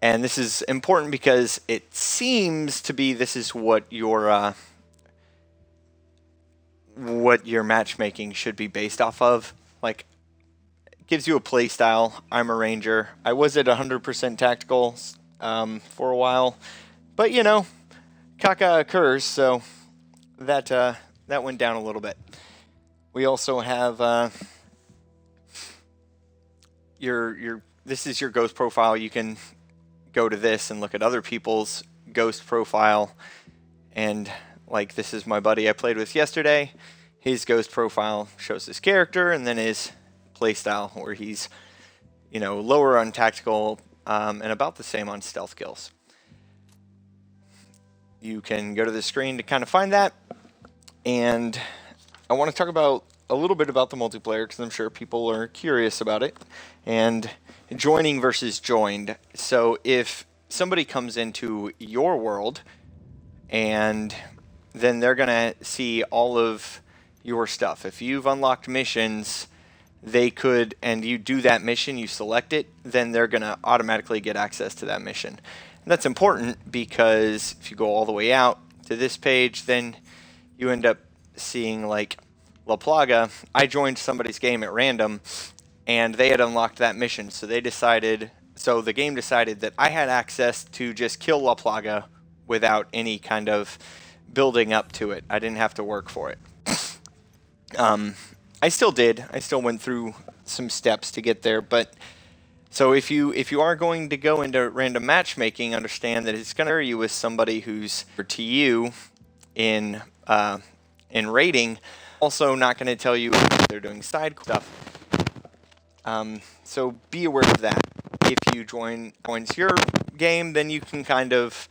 And this is important because it seems to be this is what your matchmaking should be based off of. Like, it gives you a play style. I'm a ranger. I was at 100% tactical for a while, but you know, caca occurs, so that went down a little bit. We also have this is your ghost profile. You can go to this and look at other people's ghost profile, and like this is my buddy I played with yesterday. His ghost profile shows his character and then his playstyle, where he's, you know, lower on tactical and about the same on stealth kills. You can go to the screen to kind of find that, and I want to talk about a little bit about the multiplayer because I'm sure people are curious about it, and joining versus joined. So if somebody comes into your world and then they're gonna see all of your stuff. If you've unlocked missions, they could, and you do that mission, you select it, then they're gonna automatically get access to that mission. And that's important because if you go all the way out to this page, then you end up seeing like La Plaga. I joined somebody's game at random and they had unlocked that mission, so they decided, so the game decided that I had access to just kill La Plaga without any kind of building up to it. I didn't have to work for it. I still did. I still went through some steps to get there, but so if you are going to go into random matchmaking, understand that it's going to pair you with somebody who's to you in rating. Also, not going to tell you if they're doing side stuff. So be aware of that. If you joins your game, then you can kind of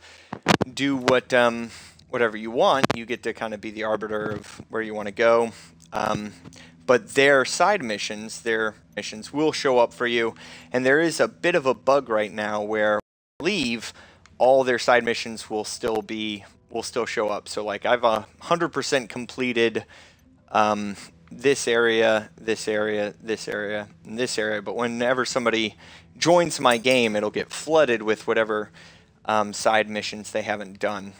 do whatever you want. You get to kind of be the arbiter of where you want to go. But their side missions, will show up for you. And there is a bit of a bug right now where I believe all their side missions will still show up. So like I've 100% completed this area, this area, this area, and this area. But whenever somebody joins my game, it'll get flooded with whatever side missions they haven't done.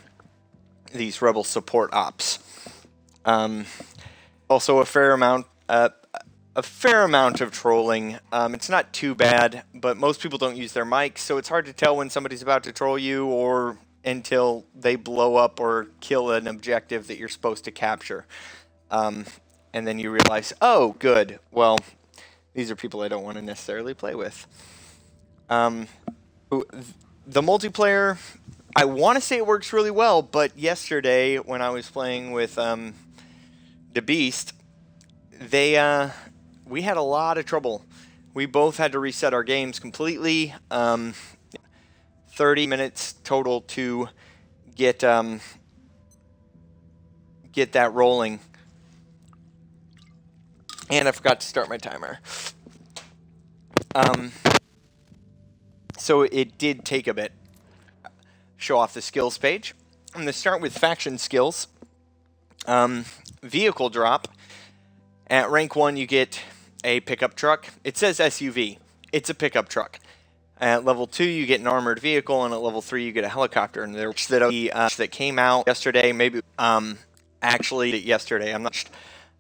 These rebel support ops. Also a fair amount of trolling. It's not too bad, but most people don't use their mics, so it's hard to tell when somebody's about to troll you or until they blow up or kill an objective that you're supposed to capture. And then you realize, oh, good. Well, these are people I don't want to necessarily play with. The multiplayer, I want to say it works really well, but yesterday when I was playing with the Beast, we had a lot of trouble. We both had to reset our games completely. 30 minutes total to get that rolling. And I forgot to start my timer. So it did take a bit. Show off the skills page. I'm going to start with faction skills. Vehicle drop. At rank 1 you get a pickup truck. It says SUV. It's a pickup truck. At level 2 you get an armored vehicle, and at level 3 you get a helicopter. And there that came out yesterday, maybe actually yesterday. I'm not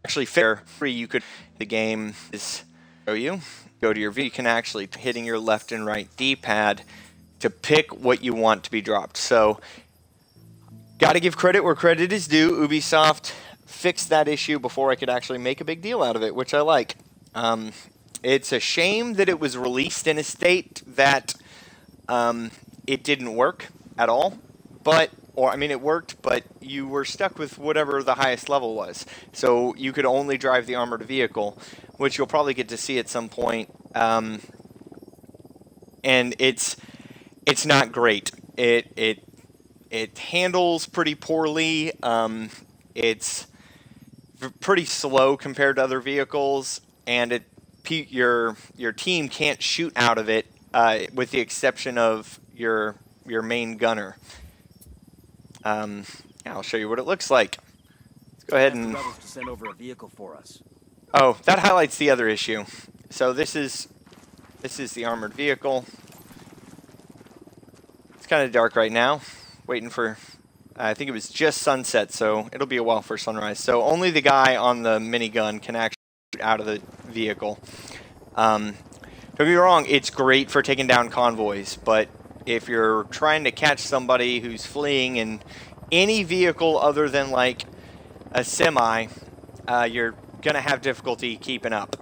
actually fair. Free you could the game is show you. Go to your view. You can actually hitting your left and right D-pad to pick what you want to be dropped. So got to give credit where credit is due. Ubisoft fixed that issue before I could actually make a big deal out of it, which I like. It's a shame that it was released in a state that it didn't work at all. I mean, it worked, but you were stuck with whatever the highest level was. So you could only drive the armored vehicle, which you'll probably get to see at some point. And it's not great. It handles pretty poorly. It's pretty slow compared to other vehicles, and your team can't shoot out of it with the exception of your main gunner. Yeah, I'll show you what it looks like. Let's go ahead and to send over a vehicle for us. Oh, that highlights the other issue. So this is the armored vehicle. kind of dark right now. Waiting for, I think it was just sunset, so it'll be a while for sunrise. So only the guy on the minigun can actually shoot out of the vehicle. Don't get me wrong, it's great for taking down convoys, but if you're trying to catch somebody who's fleeing in any vehicle other than like a semi, you're gonna have difficulty keeping up.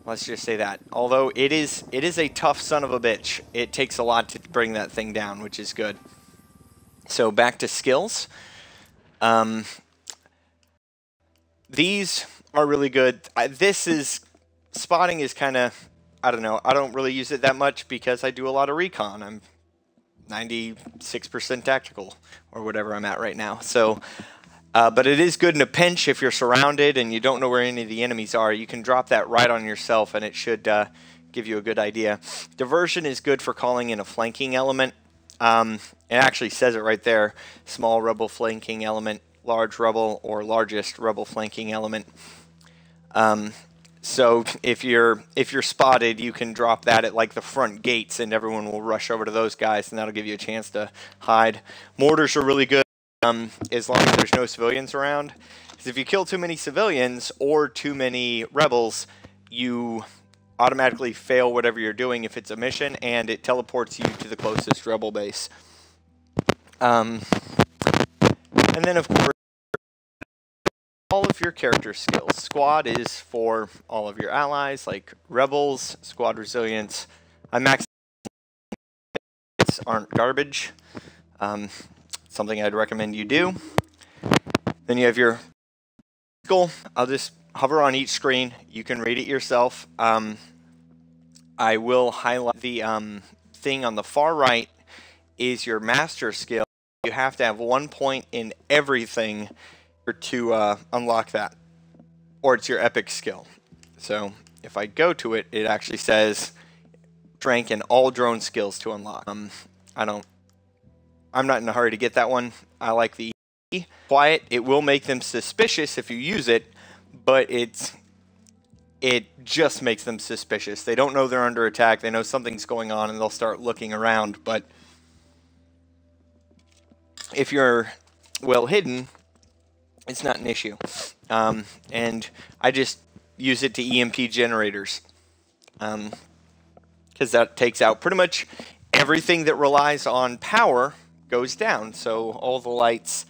Let's just say that. Although it is a tough son of a bitch. It takes a lot to bring that thing down, which is good. So back to skills. These are really good. Spotting is kind of, I don't know. I don't really use it that much because I do a lot of recon. I'm 96% tactical or whatever I'm at right now. So. But it is good in a pinch if you're surrounded and you don't know where any of the enemies are. You can drop that right on yourself and it should give you a good idea. Diversion is good for calling in a flanking element. It actually says it right there. Small rebel flanking element, large rebel, or largest rebel flanking element. So if you're spotted, you can drop that at like the front gates and everyone will rush over to those guys and that'll give you a chance to hide. Mortars are really good. As long as there's no civilians around. Because if you kill too many civilians or too many rebels, you automatically fail whatever you're doing if it's a mission, and it teleports you to the closest rebel base. And then, of course, all of your character skills. Squad is for all of your allies, like rebels, squad resilience. I maxed aren't garbage. Something I'd recommend you do. Then you have your goal. I'll just hover on each screen. You can read it yourself. I will highlight the thing on the far right is your master skill. You have to have 1 point in everything to unlock that. Or it's your epic skill. So if I go to it, it actually says rank in all drone skills to unlock. I'm not in a hurry to get that one. I like the quiet. It will make them suspicious if you use it, but it just makes them suspicious. They don't know they're under attack. They know something's going on, and they'll start looking around. But if you're well hidden, it's not an issue. And I just use it to EMP generators because that takes out pretty much everything that relies on power. Goes down, so all the lights,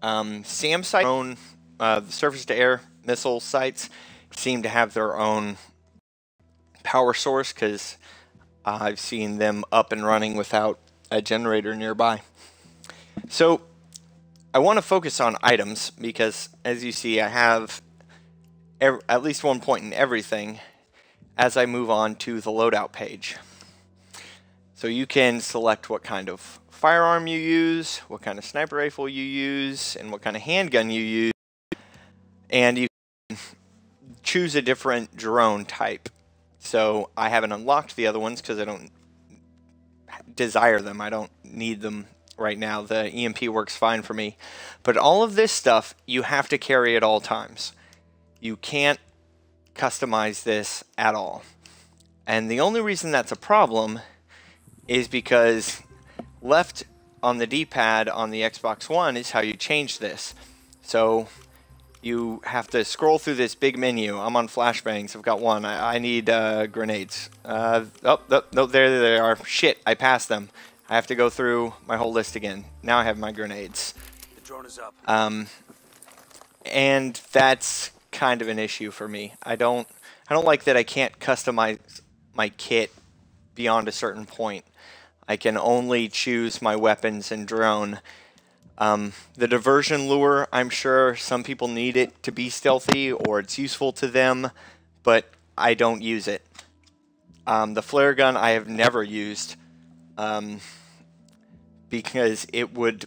SAM sites, the surface-to-air missile sites seem to have their own power source because I've seen them up and running without a generator nearby. So I want to focus on items because, as you see, I have at least 1 point in everything as I move on to the loadout page. So you can select what kind of firearm you use, what kind of sniper rifle you use, and what kind of handgun you use. And you can choose a different drone type. So I haven't unlocked the other ones because I don't desire them. I don't need them right now. The EMP works fine for me. But all of this stuff, you have to carry at all times. You can't customize this at all. And the only reason that's a problem is because left on the D-pad on the Xbox One is how you change this. So you have to scroll through this big menu. I'm on flashbangs. I've got one. I need grenades. No, there they are. Shit, I passed them. I have to go through my whole list again. Now I have my grenades. The drone is up. And that's kind of an issue for me. I don't like that I can't customize my kit beyond a certain point. I can only choose my weapons and drone. The diversion lure, I'm sure some people need it to be stealthy or it's useful to them, but I don't use it. The flare gun I have never used because it would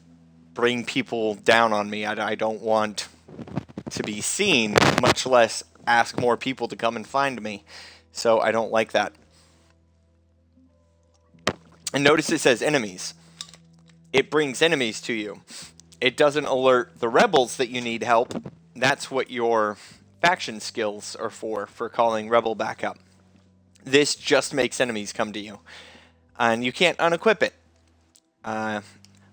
bring people down on me. I don't want to be seen, much less ask more people to come and find me. So I don't like that. And notice it says enemies. It brings enemies to you. It doesn't alert the rebels that you need help. That's what your faction skills are for calling rebel backup. This just makes enemies come to you. And you can't unequip it.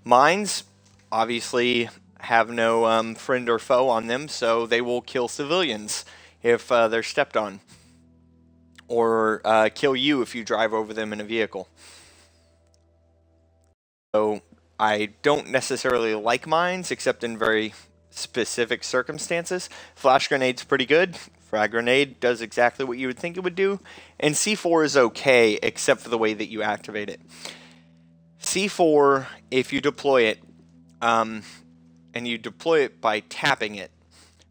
Mines obviously have no friend or foe on them, so they will kill civilians if they're stepped on, or kill you if you drive over them in a vehicle. So I don't necessarily like mines, except in very specific circumstances. Flash grenade's pretty good. Frag grenade does exactly what you would think it would do. And C4 is okay, except for the way that you activate it. C4, if you deploy it, and you deploy it by tapping it,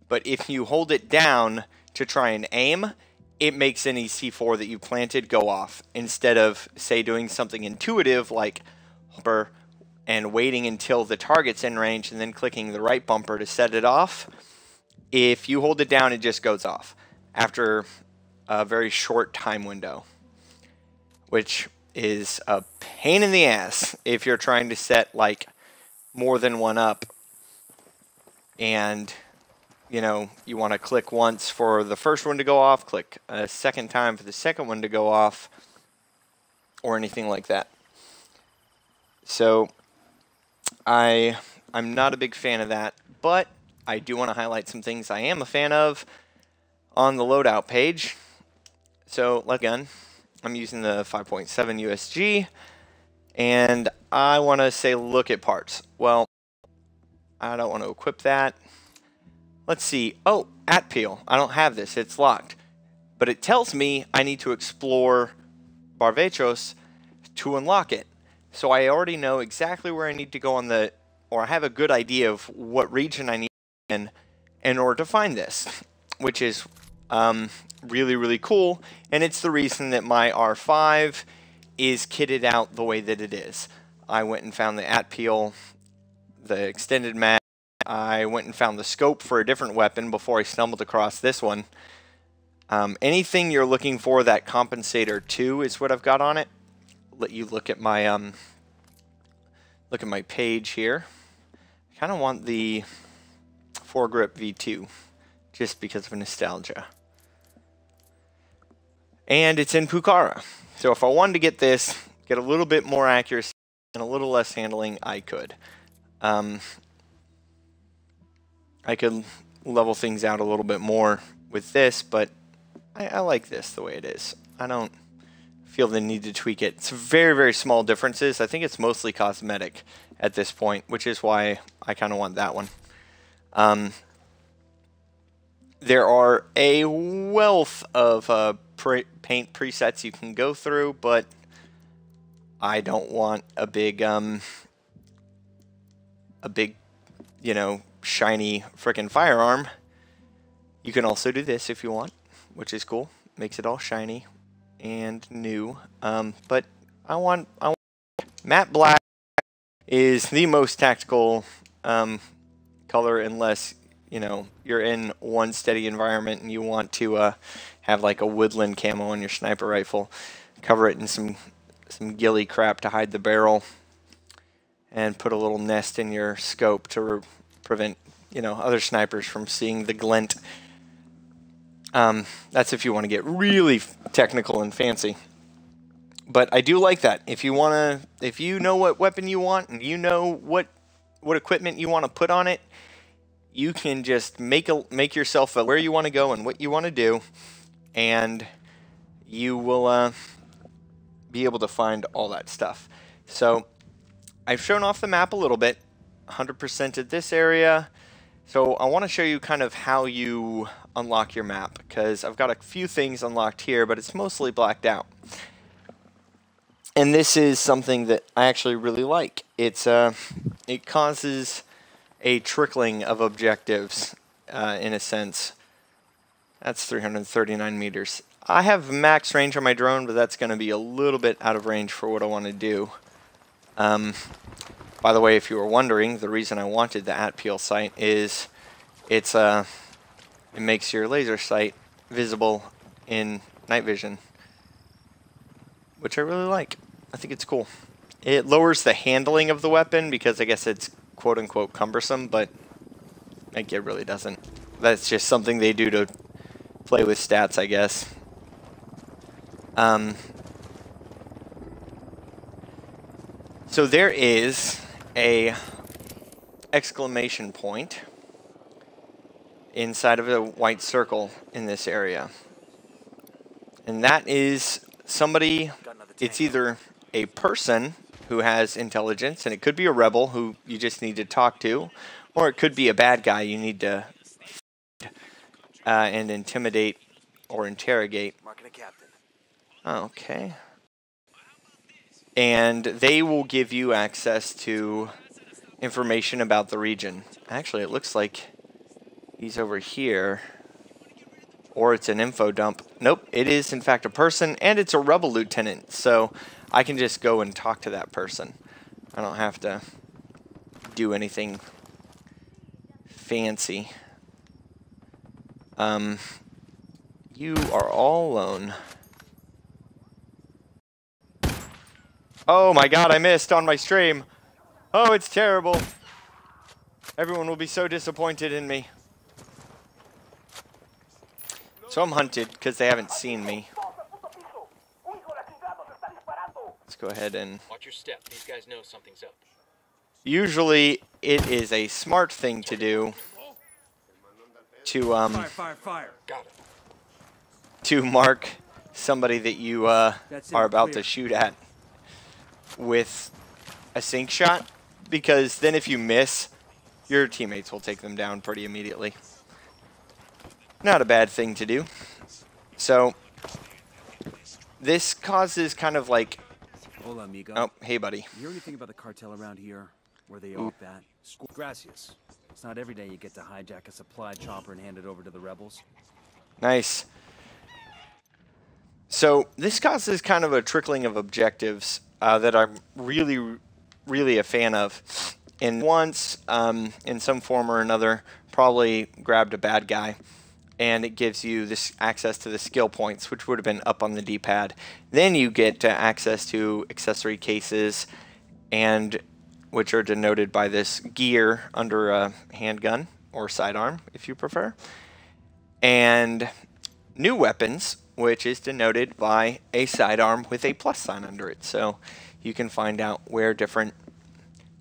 but if you hold it down to try and aim, it makes any C4 that you planted go off, instead of, say, doing something intuitive like bumper and waiting until the target's in range and then clicking the right bumper to set it off. If you hold it down, it just goes off after a very short time window, which is a pain in the ass if you're trying to set like more than one up, and you know, you want to click once for the first one to go off, click a second time for the second one to go off, or anything like that. So I'm not a big fan of that, but I do want to highlight some things I am a fan of on the loadout page. So again, I'm using the 5.7 USG, and I want to say look at parts. Well, I don't want to equip that. Let's see. Oh, at peel. I don't have this. It's locked. But it tells me I need to explore Barvechos to unlock it. So I already know exactly where I need to go on the, or I have a good idea of what region I need in order to find this, which is really, really cool. And it's the reason that my R5 is kitted out the way that it is. I went and found the at-peel, the extended mag. I went and found the scope for a different weapon before I stumbled across this one. Anything you're looking for, that compensator 2 is what I've got on it. Let you look at my page here. I kind of want the foregrip V2 just because of nostalgia. And it's in Pucara. So if I wanted to get this, get a little bit more accuracy and a little less handling, I could. I could level things out a little bit more with this, but I like this the way it is. I don't feel the need to tweak it. It's very, very small differences. I think it's mostly cosmetic at this point, which is why I kind of want that one. There are a wealth of paint presets you can go through, but I don't want a big, you know, shiny frickin' firearm. You can also do this if you want, which is cool. Makes it all shiny and new. But I want matte black is the most tactical color, unless you know you're in one steady environment and you want to have like a woodland camo on your sniper rifle. Cover it in some ghillie crap to hide the barrel, and put a little nest in your scope to prevent, you know, other snipers from seeing the glint. That's if you want to get really technical and fancy. But I do like that. If you know what weapon you want and you know what equipment you want to put on it, you can just make yourself where you want to go and what you want to do, and you will be able to find all that stuff. So I've shown off the map a little bit, 100%ed this area. So I want to show you kind of how you unlock your map, because I've got a few things unlocked here, but it's mostly blacked out. And this is something that I actually really like. It causes a trickling of objectives, in a sense. That's 339 meters. I have max range on my drone, but that's going to be a little bit out of range for what I want to do. By the way, if you were wondering, the reason I wanted the at-peel sight is it makes your laser sight visible in night vision, which I really like. I think it's cool. It lowers the handling of the weapon because I guess it's quote-unquote cumbersome, but like, it really doesn't. That's just something they do to play with stats, I guess. So there is a exclamation point inside of a white circle in this area. And that is somebody, it's either a person who has intelligence, and it could be a rebel who you just need to talk to, or it could be a bad guy you need to and intimidate or interrogate. Okay. And they will give you access to information about the region. Actually, it looks like he's over here. Or it's an info dump. Nope, it is in fact a person, and it's a rebel lieutenant. So I can just go and talk to that person. I don't have to do anything fancy. You are all alone. Oh my god, I missed on my stream. Oh, it's terrible. Everyone will be so disappointed in me. So I'm hunted because they haven't seen me. Let's go ahead and... Watch your step. These guys know something's up. Usually it is a smart thing to do to Fire. Got it. to mark somebody that you are about to shoot at with a sync shot, because then if you miss, your teammates will take them down pretty immediately. Not a bad thing to do. So this causes kind of like... Hola, amigo. Oh, hey, buddy. You hear anything about the cartel around here? Where they are at? Gracias. It's not every day you get to hijack a supply chopper and hand it over to the rebels. Nice. So this causes kind of a trickling of objectives that I'm really a fan of. And once, in some form or another, probably grabbed a bad guy. And it gives you this access to the skill points, which would have been up on the D-pad. Then you get access to accessory cases, and which are denoted by this gear under a handgun or sidearm, if you prefer. And new weapons, which is denoted by a sidearm with a plus sign under it. So you can find out where different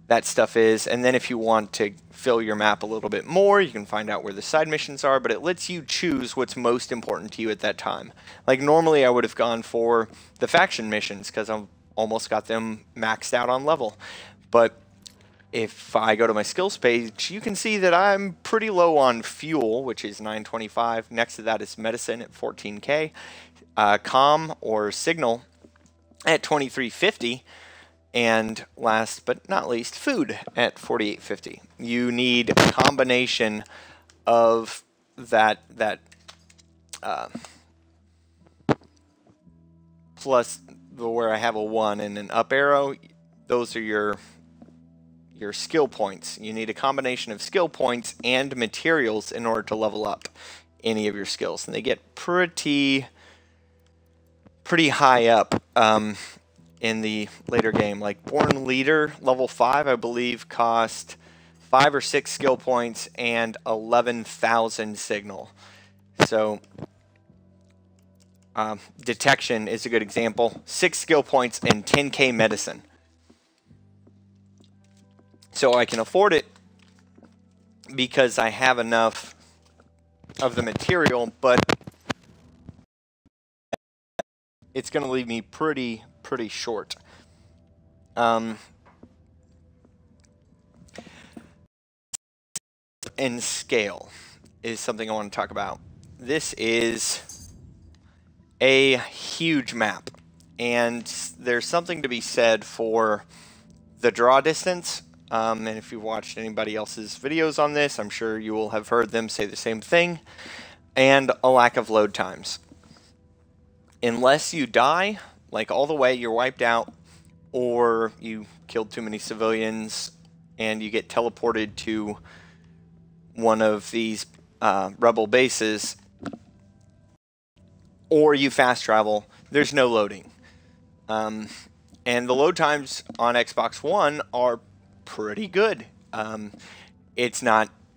that stuff is. And then if you want to fill your map a little bit more, you can find out where the side missions are, but it lets you choose what's most important to you at that time. Like normally I would have gone for the faction missions because I've almost got them maxed out on level. But if I go to my skills page, you can see that I'm pretty low on fuel, which is 925. Next to that is medicine at 14k, comm or signal at 2350. And last but not least, food at 4850. You need a combination of that plus where I have a 1 and an up arrow. Those are your skill points. You need a combination of skill points and materials in order to level up any of your skills, and they get pretty high up. In the later game, like Born Leader level 5, I believe, cost 5 or 6 skill points and 11,000 signal. So detection is a good example. 6 skill points and 10k medicine. So I can afford it because I have enough of the material, but it's going to leave me pretty short. And scale is something I want to talk about. This is a huge map, and there's something to be said for the draw distance. And if you've watched anybody else's videos on this, I'm sure you will have heard them say the same thing. And a lack of load times. Unless you die, like all the way, you're wiped out, or you killed too many civilians and you get teleported to one of these rebel bases, or you fast travel, there's no loading. And the load times on Xbox One are pretty good. It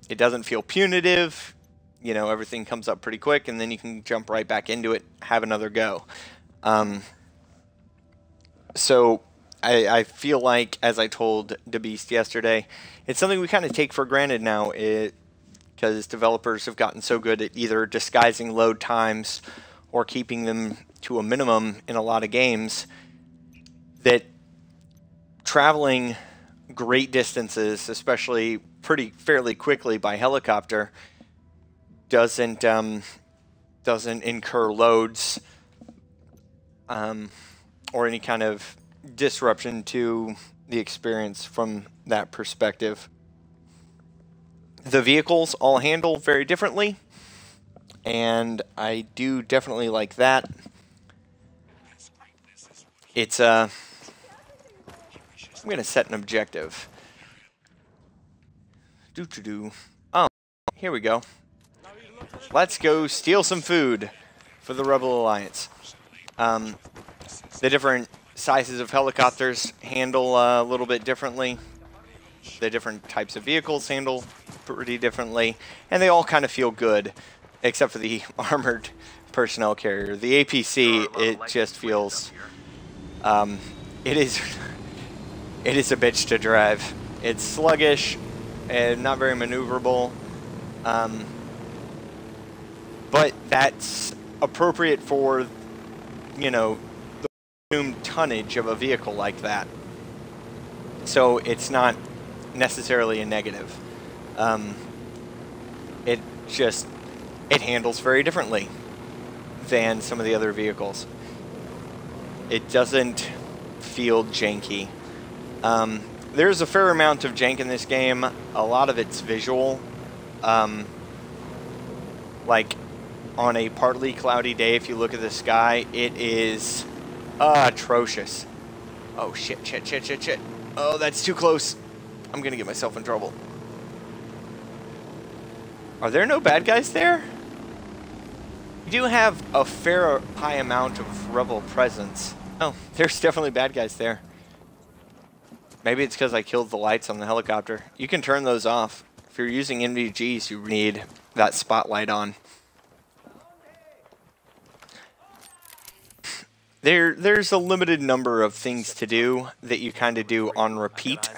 doesn't feel punitive. You know, everything comes up pretty quick, and then you can jump right back into it, have another go. So I feel like, as I told DeBeast yesterday, it's something we kind of take for granted now, because developers have gotten so good at either disguising load times or keeping them to a minimum in a lot of games, that traveling great distances, especially fairly quickly by helicopter, doesn't incur loads or any kind of disruption to the experience from that perspective. The vehicles all handle very differently, and I do definitely like that. It's I'm going to set an objective. Oh, here we go. Let's go steal some food for the Rebel Alliance. The different sizes of helicopters handle a little bit differently. The different types of vehicles handle pretty differently. And they all kind of feel good, except for the armored personnel carrier. The APC, it just feels... it is a bitch to drive. It's sluggish and not very maneuverable. But that's appropriate for, you know, the assumed tonnage of a vehicle like that. So it's not necessarily a negative. It handles very differently than some of the other vehicles. It doesn't feel janky. There's a fair amount of jank in this game. A lot of it's visual. Like on a partly cloudy day, if you look at the sky, it is atrocious. Oh, shit. Oh, that's too close. I'm going to get myself in trouble. Are there no bad guys there? We do have a fair high amount of rebel presence. Oh, there's definitely bad guys there. Maybe it's because I killed the lights on the helicopter. You can turn those off. If you're using NVGs, you need that spotlight on. There's a limited number of things to do that you kind of do on repeat.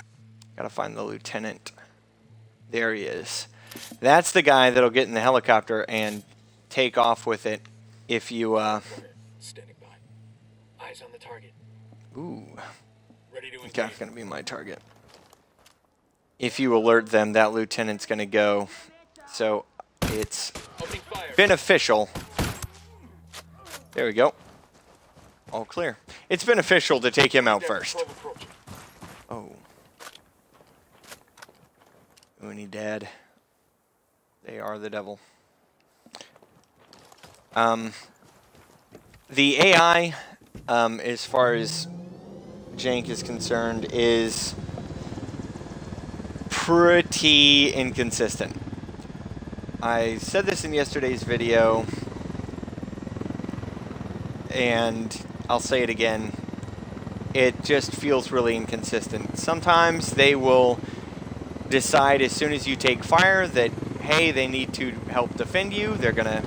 Gotta find the lieutenant. There he is. That's the guy that'll get in the helicopter and take off with it if you, Standing by. Eyes on the target. Ooh. Ready to engage. That's gonna be my target. If you alert them, that lieutenant's gonna go. So it's beneficial. There we go. All clear. It's beneficial to take him out first. Oh. Uni dead. They are the devil. The AI, as far as jank is concerned, is pretty inconsistent. I said this in yesterday's video, and I'll say it again. It just feels really inconsistent. Sometimes they will decide as soon as you take fire that, hey, they need to help defend you. They're gonna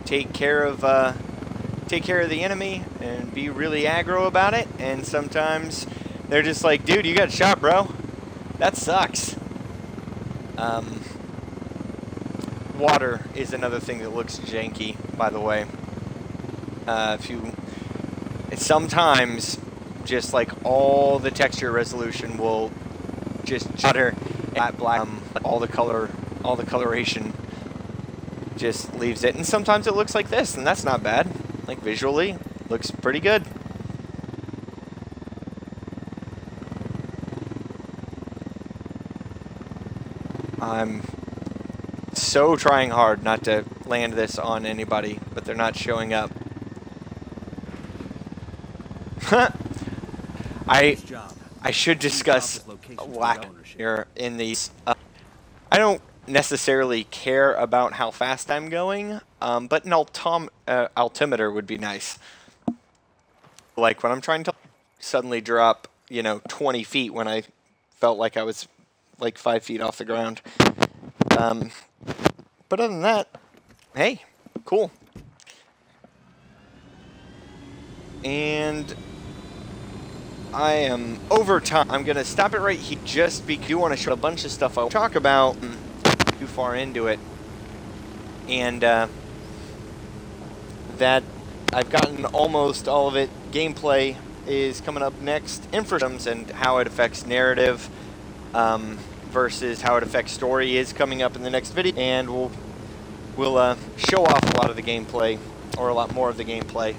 take care of the enemy and be really aggro about it. And sometimes they're just like, dude, you got shot, bro. That sucks. Water is another thing that looks janky, by the way. Sometimes just like all the texture resolution will just water at black, all the coloration just leaves it, and sometimes it looks like this, and that's not bad. Like visually, looks pretty good. I'm so trying hard not to land this on anybody, but they're not showing up. I should discuss lack here in these. I don't necessarily care about how fast I'm going, but an altimeter would be nice. Like when I'm trying to suddenly drop, 20 feet when I felt like I was like 5 feet off the ground. But other than that, hey, cool. I am over time. I'm going to stop it right here just because I do want to show a bunch of stuff I'll talk about too far into it. And that I've gotten almost all of it. Gameplay is coming up next. Infrasystems and how it affects narrative versus how it affects story is coming up in the next video. And we'll show off a lot of the gameplay, or a lot more of the gameplay.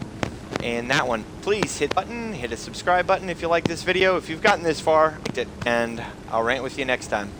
And that one, please hit the button, hit a subscribe button if you like this video. If you've gotten this far, and I'll rant with you next time.